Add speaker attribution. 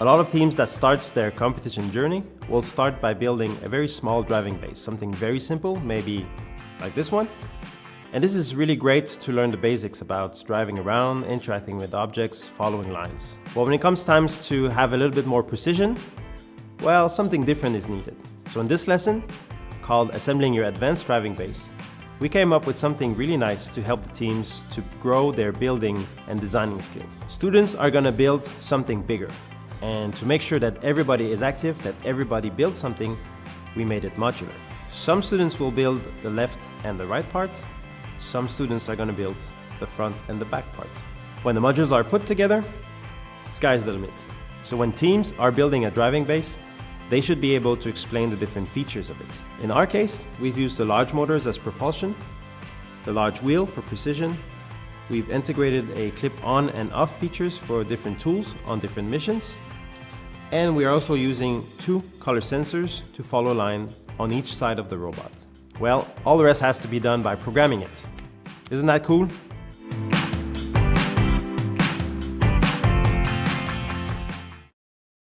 Speaker 1: A lot of teams that starts their competition journey will start by building a very small driving base, something very simple, maybe like this one. And this is really great to learn the basics about driving around, interacting with objects, following lines. But when it comes times to have a little bit more precision, well, something different is needed. So in this lesson, called Assembling Your Advanced Driving Base, we came up with something really nice to help the teams to grow their building and designing skills. Students are gonna build something bigger. And to make sure that everybody is active, that everybody builds something, we made it modular. Some students will build the left and the right part. Some students are going to build the front and the back part. When the modules are put together, sky's the limit. So when teams are building a driving base, they should be able to explain the different features of it. In our case, we've used the large motors as propulsion, the large wheel for precision. We've integrated a clip-on and off features for different tools on different missions. And we are also using 2 color sensors to follow a line on each side of the robot. Well, all the rest has to be done by programming it. Isn't that cool?